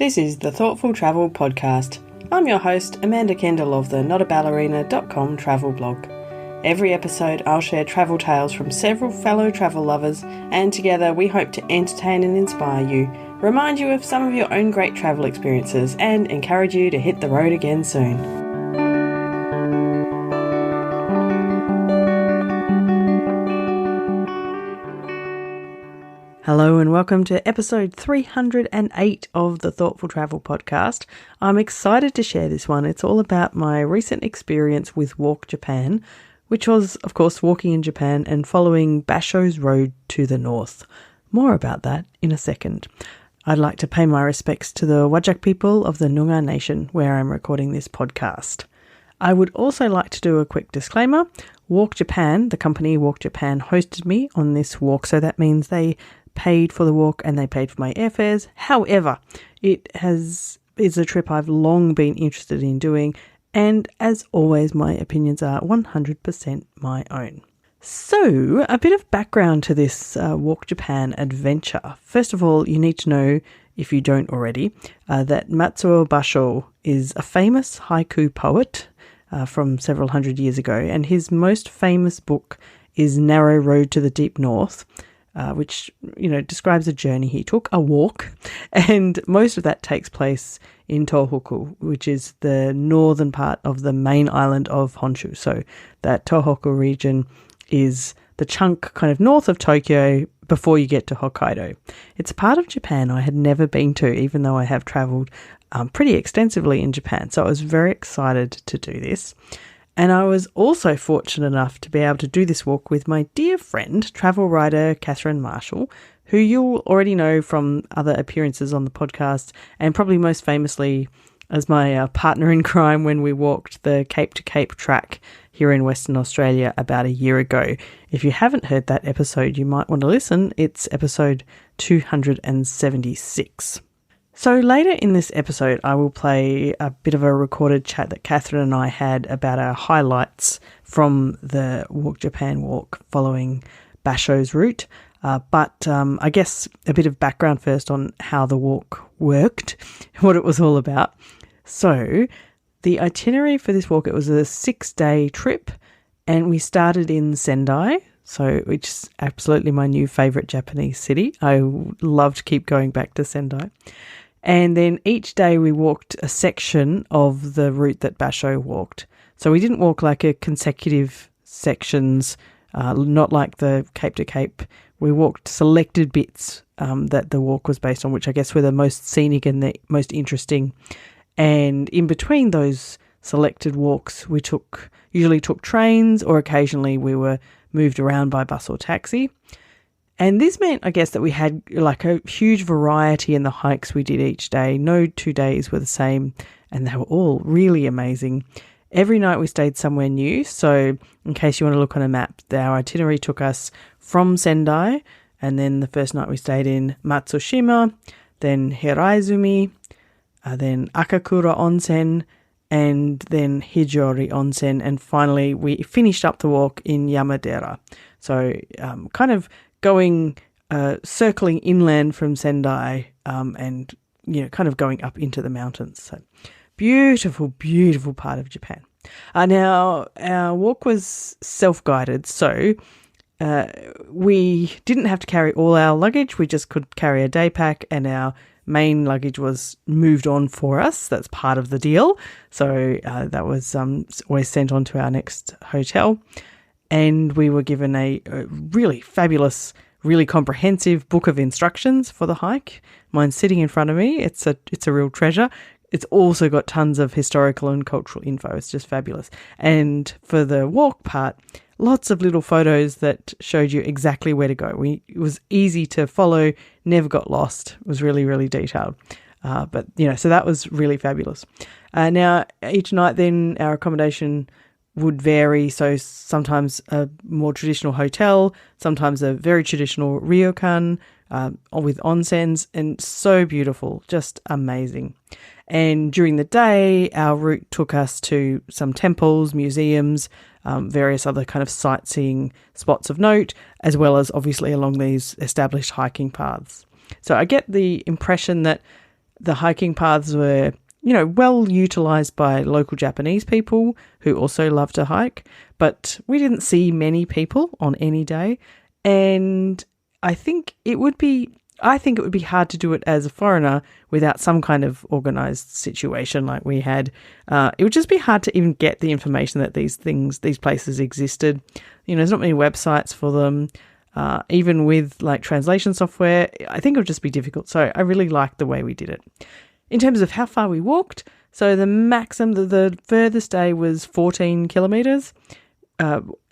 This is the Thoughtful Travel Podcast. I'm your host, Amanda Kendall of the notaballerina.com travel blog. Every episode I'll share travel tales from several fellow travel lovers, and together we hope to entertain and inspire you, remind you of some of your own great travel experiences, and encourage you to hit the road again soon. Hello and welcome to episode 308 of the Thoughtful Travel Podcast. I'm excited to share this one. It's all about my recent experience with Walk Japan, which was, of course, walking in Japan and following Basho's road to the north. More about that in a second. I'd like to pay my respects to the Whadjuk people of the Noongar Nation, where I'm recording this podcast. I would also like to do a quick disclaimer. Walk Japan, the company Walk Japan, hosted me on this walk, so that means they paid for the walk and they paid for my airfares. However, is a trip I've long been interested in doing, and as always, my opinions are 100% my own. So, a bit of background to this Walk Japan adventure. First of all, you need to know, if you don't already, that Matsuo Basho is a famous haiku poet from several hundred years ago, and his most famous book is Narrow Road to the Deep North, which, describes a journey he took, a walk, and most of that takes place in Tohoku, which is the northern part of the main island of Honshu. So that Tohoku region is the chunk kind of north of Tokyo before you get to Hokkaido. It's a part of Japan I had never been to, even though I have travelled pretty extensively in Japan. So I was very excited to do this. And I was also fortunate enough to be able to do this walk with my dear friend, travel writer Catherine Marshall, who you'll already know from other appearances on the podcast, and probably most famously as my partner in crime when we walked the Cape to Cape track here in Western Australia about a year ago. If you haven't heard that episode, you might want to listen. It's episode 276. So later in this episode, I will play a bit of a recorded chat that Catherine and I had about our highlights from the Walk Japan walk following Basho's route. But I guess a bit of background first on how the walk worked, what it was all about. So the itinerary for this walk, it was a 6-day trip, and we started in Sendai, which is absolutely my new favourite Japanese city. I love to keep going back to Sendai. And then each day we walked a section of the route that Basho walked. So we didn't walk like a consecutive sections, not like the Cape to Cape. We walked selected bits that the walk was based on, which I guess were the most scenic and the most interesting. And in between those selected walks, we usually took trains, or occasionally we were moved around by bus or taxi. And this meant, I guess, that we had like a huge variety in the hikes we did each day. No 2 days were the same, and they were all really amazing. Every night we stayed somewhere new. So in case you want to look on a map, our itinerary took us from Sendai, and then the first night we stayed in Matsushima, then Hiraizumi, then Akakura Onsen, and then Hijori Onsen, and finally we finished up the walk in Yamadera. So kind of going, circling inland from Sendai, and, kind of going up into the mountains. So beautiful, beautiful part of Japan. Now, our walk was self-guided, so we didn't have to carry all our luggage. We just could carry a day pack, and our main luggage was moved on for us. That's part of the deal. So that was always sent on to our next hotel. And we were given a really fabulous, really comprehensive book of instructions for the hike. Mine's sitting in front of me. It's a real treasure. It's also got tons of historical and cultural info. It's just fabulous. And for the walk part, lots of little photos that showed you exactly where to go. It was easy to follow, never got lost. It was really, really detailed. So that was really fabulous. Now, each night then our accommodation would vary. So sometimes a more traditional hotel, sometimes a very traditional ryokan with onsens, and so beautiful, just amazing. And during the day, our route took us to some temples, museums, various other kind of sightseeing spots of note, as well as obviously along these established hiking paths. So I get the impression that The hiking paths were, well utilized by local Japanese people who also love to hike, but we didn't see many people on any day. And I think it would be hard to do it as a foreigner without some kind of organized situation like we had. It would just be hard to even get the information that these places existed. There's not many websites for them. Even with like translation software, I think it would just be difficult. So I really liked the way we did it. In terms of how far we walked, so the furthest day was 14 kilometers,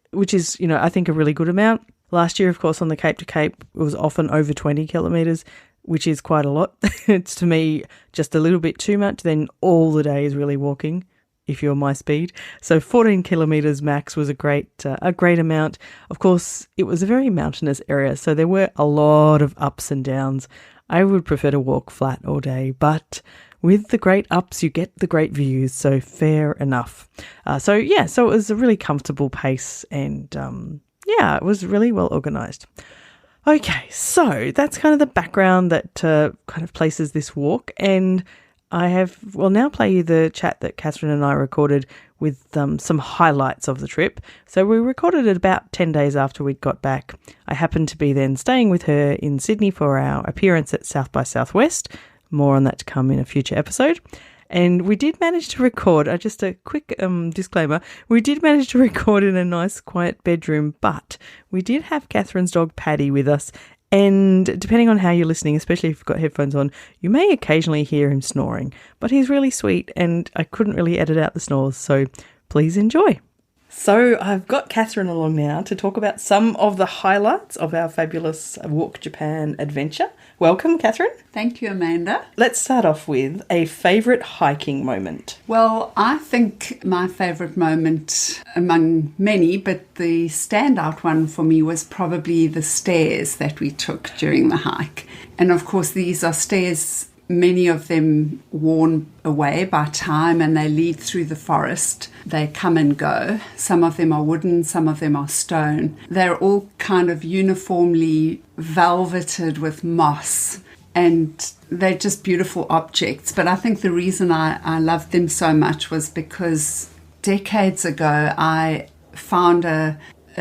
which is, I think a really good amount. Last year, of course, on the Cape to Cape, it was often over 20 kilometres, which is quite a lot. It's, to me, just a little bit too much. Then all the day is really walking, if you're my speed. So 14 kilometres max was a great amount. Of course, it was a very mountainous area, so there were a lot of ups and downs. I would prefer to walk flat all day, but with the great ups, you get the great views, so fair enough. So it was a really comfortable pace and... it was really well organised. Okay, so that's kind of the background that kind of places this walk. And will now play you the chat that Catherine and I recorded with some highlights of the trip. So we recorded it about 10 days after we'd got back. I happened to be then staying with her in Sydney for our appearance at South by Southwest. More on that to come in a future episode. And we did manage to record, just a quick disclaimer, we did manage to record in a nice quiet bedroom, but we did have Catherine's dog Paddy with us. And depending on how you're listening, especially if you've got headphones on, you may occasionally hear him snoring. But he's really sweet and I couldn't really edit out the snores, so please enjoy. So I've got Catherine along now to talk about some of the highlights of our fabulous Walk Japan adventure. Welcome, Catherine. Thank you, Amanda. Let's start off with a favourite hiking moment. Well, I think my favourite moment among many, but the standout one for me was probably the stairs that we took during the hike. And of course, these are stairs, many of them worn away by time, and they lead through the forest. They come and go. Some of them are wooden, some of them are stone. They're all kind of uniformly velveted with moss, and they're just beautiful objects. But I think the reason I loved them so much was because decades ago I found a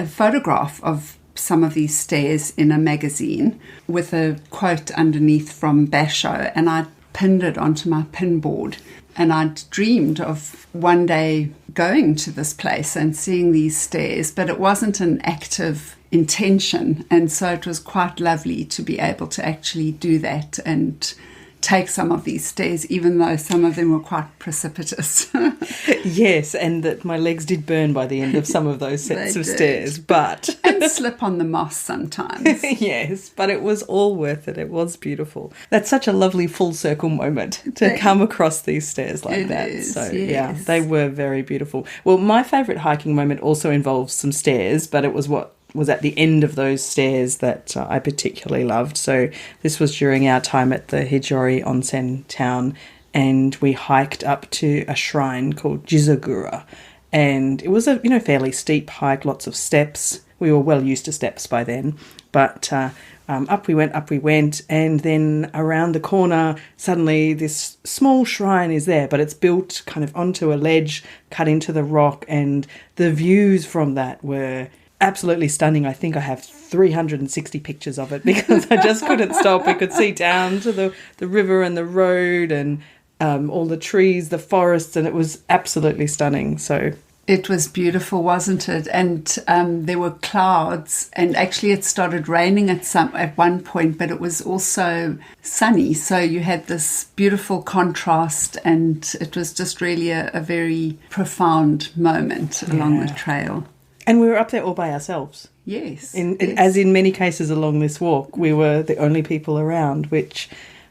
photograph of some of these stairs in a magazine with a quote underneath from Basho, and I pinned it onto my pin board. And I'd dreamed of one day going to this place and seeing these stairs, but it wasn't an active intention. And so it was quite lovely to be able to actually do that and take some of these stairs, even though some of them were quite precipitous. Yes, and that my legs did burn by the end of some of those sets of stairs, but... and slip on the moss sometimes. Yes, but it was all worth it. It was beautiful. That's such a lovely full circle moment to come across these stairs like that. Is, so, yes. Yeah, they were very beautiful. Well, my favourite hiking moment also involves some stairs, but it was what was at the end of those stairs that I particularly loved. So this was during our time at the Hijori Onsen town, and we hiked up to a shrine called Jizagura, and it was a fairly steep hike, lots of steps. We were well used to steps by then, but up we went, and then around the corner, suddenly this small shrine is there, but it's built kind of onto a ledge, cut into the rock, and the views from that were absolutely stunning. I think I have 360 pictures of it because I just couldn't stop. We could see down to the river and the road and all the trees, the forests, and it was absolutely stunning. So it was beautiful, wasn't it? And there were clouds, and actually it started raining at one point, but it was also sunny. So you had this beautiful contrast, and it was just really a very profound moment along the trail. And we were up there all by ourselves. Yes. As in many cases along this walk, we were the only people around, which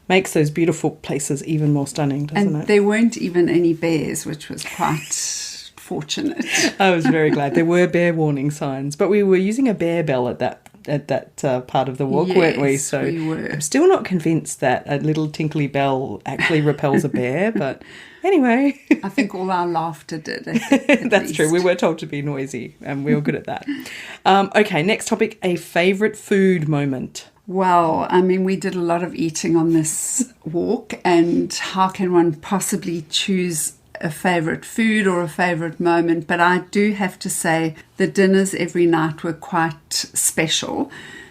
makes those beautiful places even more stunning, doesn't it? And there weren't even any bears, which was quite fortunate. I was very glad. There were bear warning signs, but we were using a bear bell at that part of the walk, weren't we? So we were. I'm still not convinced that a little tinkly bell actually repels a bear, but... Anyway. I think all our laughter did. That's least. true. We were told to be noisy and we were good at that. Okay, next topic, a favourite food moment. Well, I mean, we did a lot of eating on this walk, and how can one possibly choose a favourite food or a favourite moment? But I do have to say the dinners every night were quite special.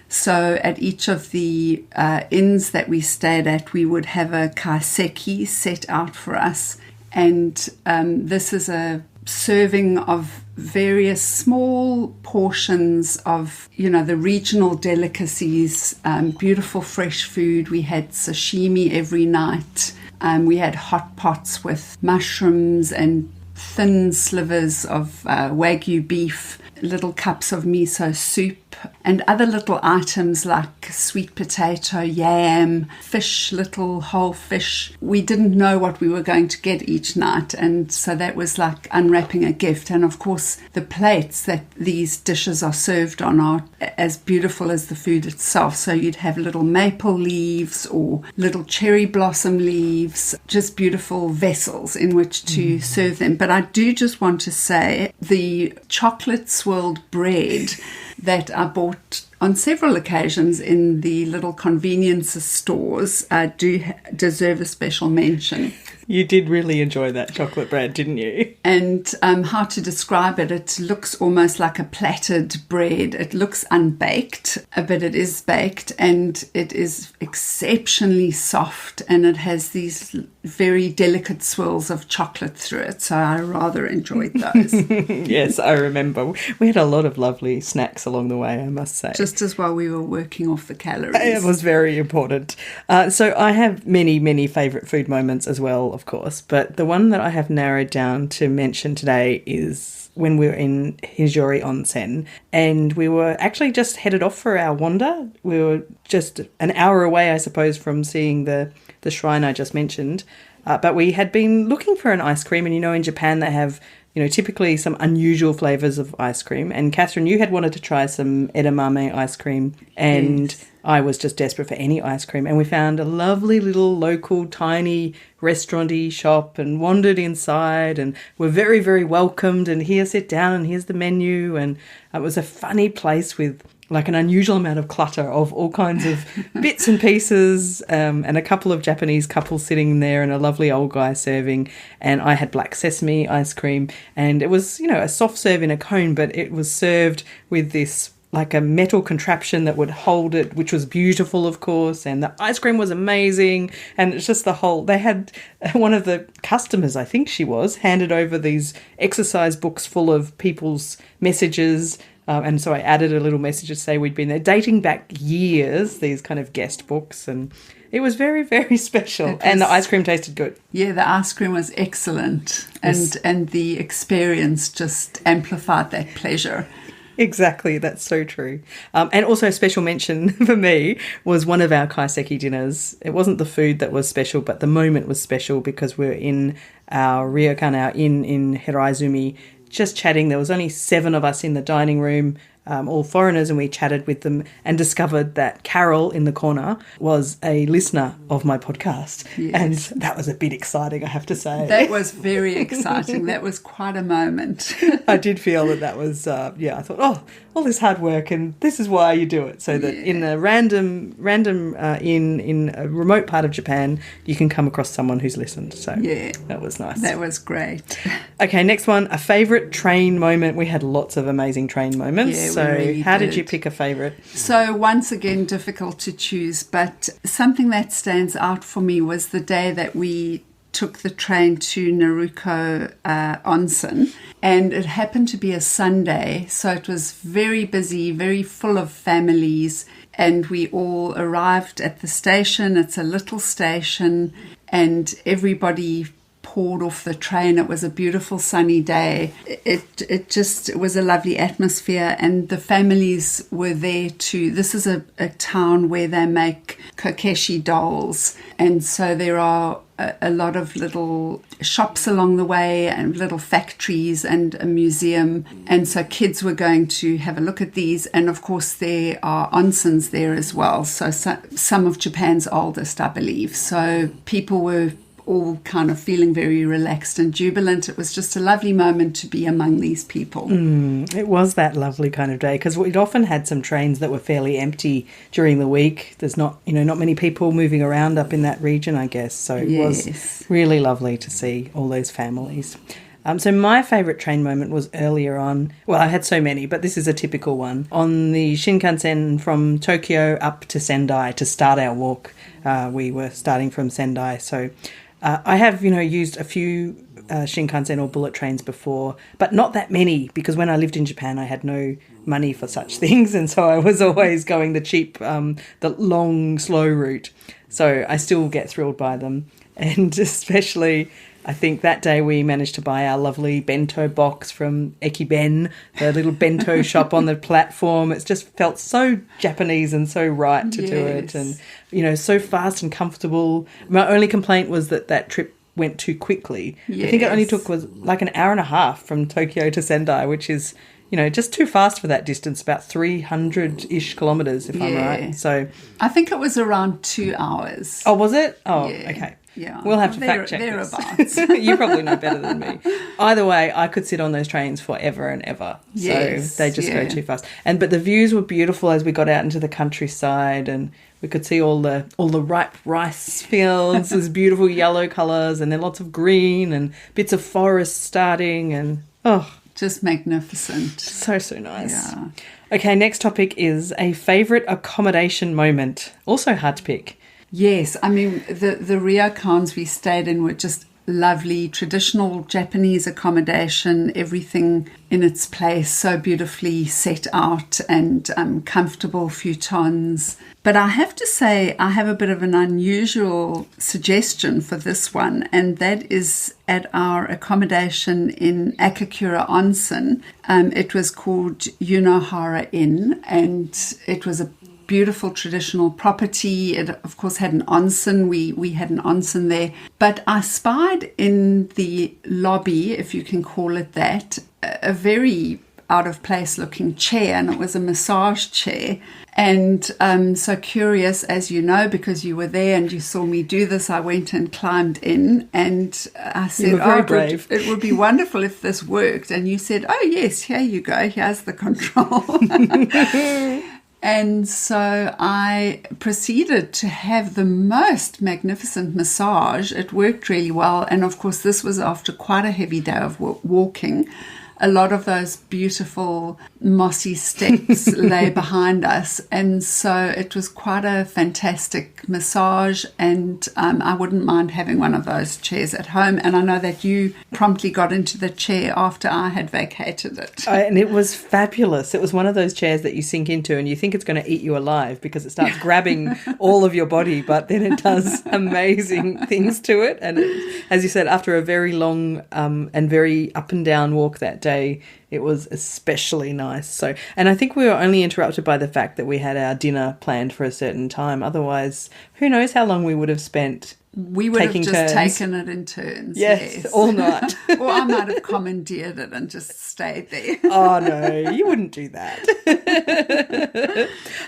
So at each of the inns that we stayed at, we would have a kaiseki set out for us. And this is a serving of various small portions of, the regional delicacies, beautiful fresh food. We had sashimi every night. We had hot pots with mushrooms and thin slivers of wagyu beef, little cups of miso soup, and other little items like sweet potato, yam, fish, little whole fish. We didn't know what we were going to get each night, and so that was like unwrapping a gift. And of course, the plates that these dishes are served on are as beautiful as the food itself. So you'd have little maple leaves or little cherry blossom leaves, just beautiful vessels in which to serve them. But I do just want to say the chocolate swirled bread that I bought on several occasions in the little convenience stores do deserve a special mention. You did really enjoy that chocolate bread, didn't you? And how to describe it, it looks almost like a plaited bread. It looks unbaked, but it is baked, and it is exceptionally soft, and it has these very delicate swirls of chocolate through it. So I rather enjoyed those. Yes, I remember. We had a lot of lovely snacks along the way, I must say. Just as while we were working off the calories. It was very important. So I have many, many favourite food moments as well, of course, but the one that I have narrowed down to mention today is when we were in Hijori Onsen, and we were actually just headed off for our wander. We were just an hour away, I suppose, from seeing the shrine I just mentioned, but we had been looking for an ice cream, and in Japan they have typically some unusual flavours of ice cream. And Catherine, you had wanted to try some edamame ice cream, and yes. I was just desperate for any ice cream. And we found a lovely little local tiny restaurant-y shop and wandered inside and were very, very welcomed. And here, sit down, and here's the menu. And it was a funny place with like an unusual amount of clutter of all kinds of bits and pieces, and a couple of Japanese couples sitting there and a lovely old guy serving. And I had black sesame ice cream, and it was, a soft serve in a cone, but it was served with this like a metal contraption that would hold it, which was beautiful, of course, and the ice cream was amazing. And it's just they had one of the customers, I think she was, handed over these exercise books full of people's messages. And so I added a little message to say we'd been there, dating back years, these kind of guest books. And it was very, very special. And the ice cream tasted good. Yeah, the ice cream was excellent. Yes. And the experience just amplified that pleasure. Exactly, that's so true. And also a special mention for me was one of our kaiseki dinners. It wasn't the food that was special, but the moment was special because we were in our ryokan, our inn in Hiraizumi, just chatting. There was only 7 of us in the dining room, all foreigners, and we chatted with them and discovered that Carol in the corner was a listener of my podcast. Yes. And that was a bit exciting, I have to say. That was very exciting. That was quite a moment. I did feel that was, I thought, all this hard work, and this is why you do it, so that in a random in a remote part of Japan, you can come across someone who's listened. So that was nice. That was great. Okay, next one, a favourite train moment. We had lots of amazing train moments. Yeah, so really how did you pick a favourite? So once again, difficult to choose, but something that stands out for me was the day that we took the train to Naruko Onsen, and it happened to be a Sunday, so it was very busy, very full of families, and we all arrived at the station. It's a little station, and everybody poured off the train. It was a beautiful sunny day. It was a lovely atmosphere, and the families were there too. This is a town where they make kokeshi dolls, and so there are a lot of little shops along the way and little factories and a museum, and so kids were going to have a look at these. And of course there are onsens there as well, so some of Japan's oldest, I believe. So people were all kind of feeling very relaxed and jubilant. It was just a lovely moment to be among these people. It was that lovely kind of day, because we'd often had some trains that were fairly empty during the week. There's not many people moving around up in that region, I guess. So it was really lovely to see all those families. So my favourite train moment was earlier on. Well, I had so many, but this is a typical one. On the Shinkansen from Tokyo up to Sendai to start our walk. We were starting from Sendai. So I have, used a few Shinkansen or bullet trains before, but not that many, because when I lived in Japan, I had no money for such things. And so I was always going the cheap, the long, slow route. So I still get thrilled by them. And especially, I think that day we managed to buy our lovely bento box from Ekiben, the little bento shop on the platform. It's just felt so Japanese and so right to do it, and, so fast and comfortable. My only complaint was that trip went too quickly. I think it only took was like an hour and a half from Tokyo to Sendai, which is, just too fast for that distance, about 300-ish kilometres, if I'm right. So I think it was around 2 hours. Oh, was it? Oh, okay. Yeah. We'll have to fact check this. You probably know better than me. Either way, I could sit on those trains forever and ever. Yes, so they just go too fast. But the views were beautiful as we got out into the countryside, and we could see all the ripe rice fields, those beautiful yellow colours, and then lots of green and bits of forest starting, and just magnificent. So nice. Yeah. Okay, next topic is a favourite accommodation moment. Also hard to pick. Yes, I mean, the ryokans we stayed in were just lovely, traditional Japanese accommodation, everything in its place, so beautifully set out, and comfortable futons. But I have to say, I have a bit of an unusual suggestion for this one, and that is at our accommodation in Akakura Onsen. It was called Yunohara Inn, and it was a beautiful traditional property. It, of course, had an onsen. We had an onsen there. But I spied in the lobby, if you can call it that, a very out-of-place looking chair, and it was a massage chair. And so curious, as you know, because you were there and you saw me do this, I went and climbed in, and I said, it would be wonderful if this worked. And you said, oh, yes, here you go. Here's the control. And so I proceeded to have the most magnificent massage. It worked really well. And of course, this was after quite a heavy day of walking. A lot of those beautiful mossy steps lay behind us. And so it was quite a fantastic massage. And I wouldn't mind having one of those chairs at home. And I know that you promptly got into the chair after I had vacated it. And it was fabulous. It was one of those chairs that you sink into and you think it's going to eat you alive because it starts grabbing all of your body, but then it does amazing things to it. And as you said, after a very long and very up and down walk that day, it was especially nice. So, and I think we were only interrupted by the fact that we had our dinner planned for a certain time. Otherwise, who knows how long we would have spent. We would have just taken it in turns. Yes, all night. Or I might have commandeered it and just stayed there. Oh, no, you wouldn't do that.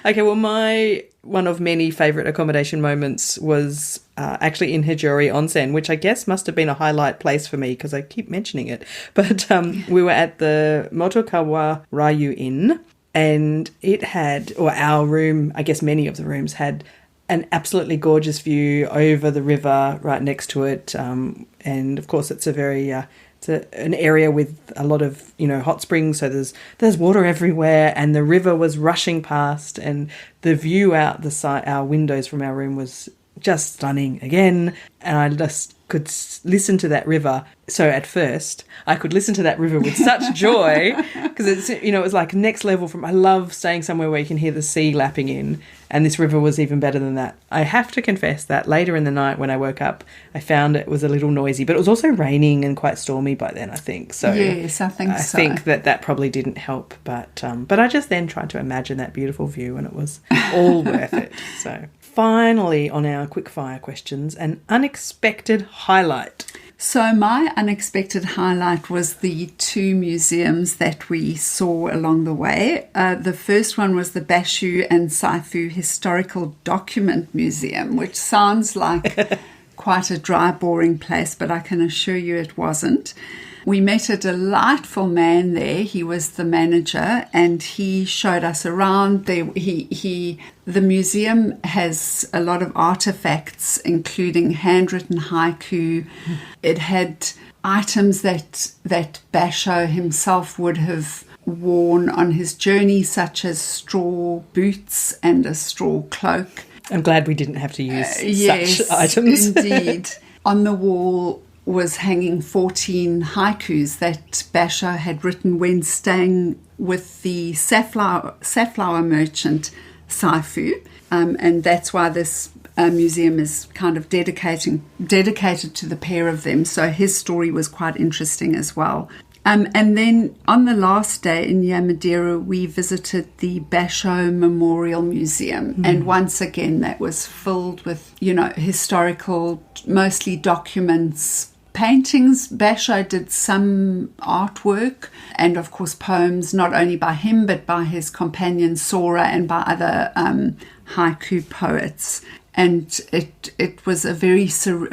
Okay, well, my one of many favourite accommodation moments was actually in Hijori Onsen, which I guess must have been a highlight place for me because I keep mentioning it. But we were at the Motokawa Ryu Inn, and it had, or our room, I guess many of the rooms had an absolutely gorgeous view over the river right next to it. And of course, it's a very an area with a lot of hot springs, so there's water everywhere, and the river was rushing past, and the view out the side, our windows from our room, was just stunning again. And I just could listen to that river. So at first I could listen to that river with such joy because it's it was like next level from. I love staying somewhere where you can hear the sea lapping in, and this river was even better than that. I have to confess that later in the night when I woke up, I found it was a little noisy, but it was also raining and quite stormy by then, I think. So yes, I think that probably didn't help, but I just then tried to imagine that beautiful view, and it was all worth it. So finally, on our quickfire questions, an unexpected highlight. So my unexpected highlight was the two museums that we saw along the way. The first one was the Basho and Saifu Historical Document Museum, which sounds like quite a dry, boring place, but I can assure you it wasn't. We met a delightful man there. He was the manager, and he showed us around. The museum has a lot of artifacts, including handwritten haiku. It had items that Basho himself would have worn on his journey, such as straw boots and a straw cloak. I'm glad we didn't have to use such items. Indeed. On the wall was hanging 14 haikus that Basho had written when staying with the safflower merchant Saifu, and that's why this museum is kind of dedicated to the pair of them. So his story was quite interesting as well. And then on the last day in Yamadera, we visited the Basho Memorial Museum. And once again, that was filled with, historical, mostly documents, paintings. Basho did some artwork and, of course, poems, not only by him, but by his companion Sora and by other haiku poets. And it was a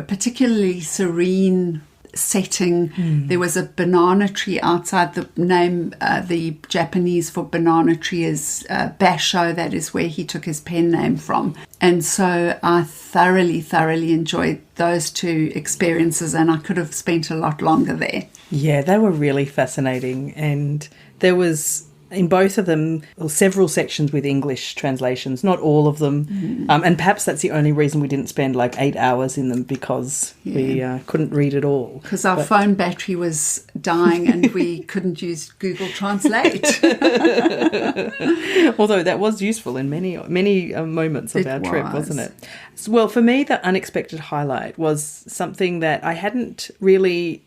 particularly serene setting. There was a banana tree outside. The name, the Japanese for banana tree is Basho. That is where he took his pen name from. And so I thoroughly enjoyed those two experiences, and I could have spent a lot longer there. Yeah, they were really fascinating, and there was in both of them several sections with English translations, not all of them. And perhaps that's the only reason we didn't spend like 8 hours in them, because we couldn't read it all. Because our phone battery was dying and we couldn't use Google Translate. Although that was useful in many moments of our trip, wasn't it? Well, for me, the unexpected highlight was something that I hadn't really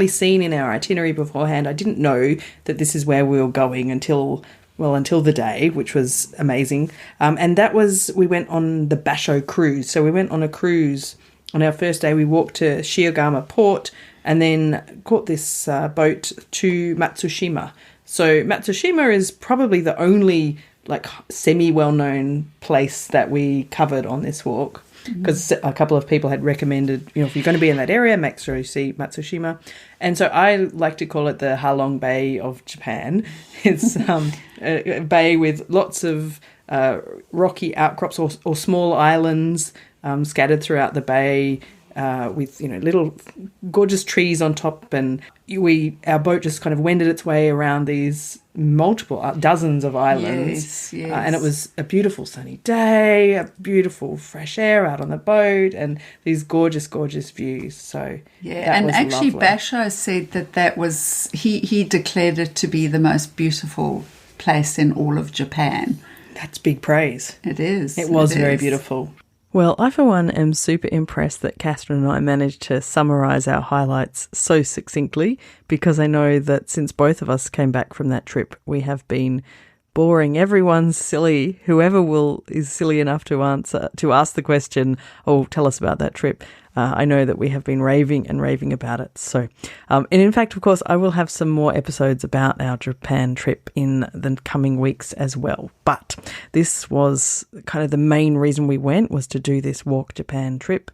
seen in our itinerary beforehand. I didn't know that this is where we were going until the day, which was amazing. And that was, we went on the Basho cruise. So we went on a cruise. On our first day, we walked to Shiogama port and then caught this boat to Matsushima. So Matsushima is probably the only semi-well-known place that we covered on this walk, because a couple of people had recommended, if you're going to be in that area, make sure you see Matsushima. And so I like to call it the Halong Bay of Japan. It's a bay with lots of rocky outcrops or small islands scattered throughout the bay, with little gorgeous trees on top, and our boat just kind of wended its way around these multiple dozens of islands. Yes. And it was a beautiful sunny day, a beautiful fresh air out on the boat, and these gorgeous views. So and was actually lovely. Basho said that was he declared it to be the most beautiful place in all of Japan. That's big praise. It is. It was very beautiful. Well, I, for one, am super impressed that Catherine and I managed to summarise our highlights so succinctly, because I know that since both of us came back from that trip, we have been boring everyone silly. Whoever is silly enough to ask the question, "Oh, tell us about that trip." I know that we have been raving about it. So, and in fact, of course, I will have some more episodes about our Japan trip in the coming weeks as well. But this was kind of the main reason we went, was to do this Walk Japan trip.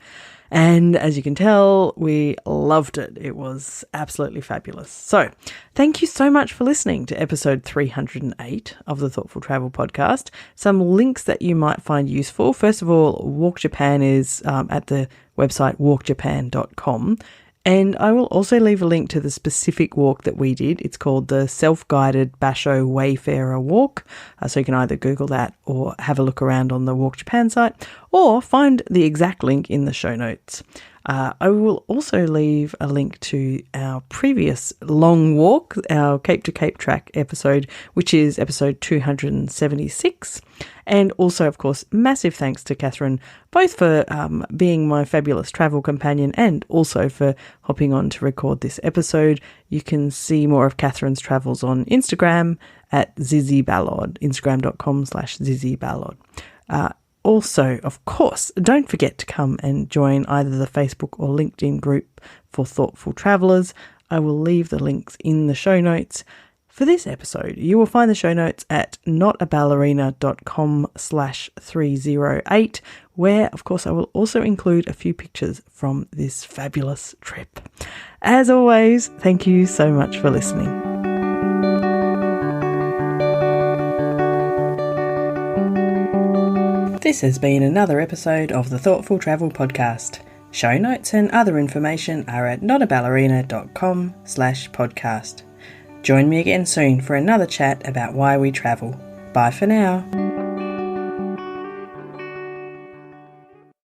And as you can tell, we loved it. It was absolutely fabulous. So thank you so much for listening to episode 308 of the Thoughtful Travel Podcast. Some links that you might find useful. First of all, Walk Japan is at the website walkjapan.com. And I will also leave a link to the specific walk that we did. It's called the Self-Guided Basho Wayfarer Walk. So you can either Google that or have a look around on the Walk Japan site, or find the exact link in the show notes. I will also leave a link to our previous long walk, our Cape to Cape Track episode, which is episode 276. And also, of course, massive thanks to Catherine, both for being my fabulous travel companion and also for hopping on to record this episode. You can see more of Catherine's travels on Instagram at zizzyballard, instagram.com/zizzyballard. Also, of course, don't forget to come and join either the Facebook or LinkedIn group for Thoughtful Travellers. I will leave the links in the show notes. For this episode, you will find the show notes at notaballerina.com/308, where, of course, I will also include a few pictures from this fabulous trip. As always, thank you so much for listening. This has been another episode of the Thoughtful Travel Podcast. Show notes and other information are at notaballerina.com/podcast. Join me again soon for another chat about why we travel. Bye for now.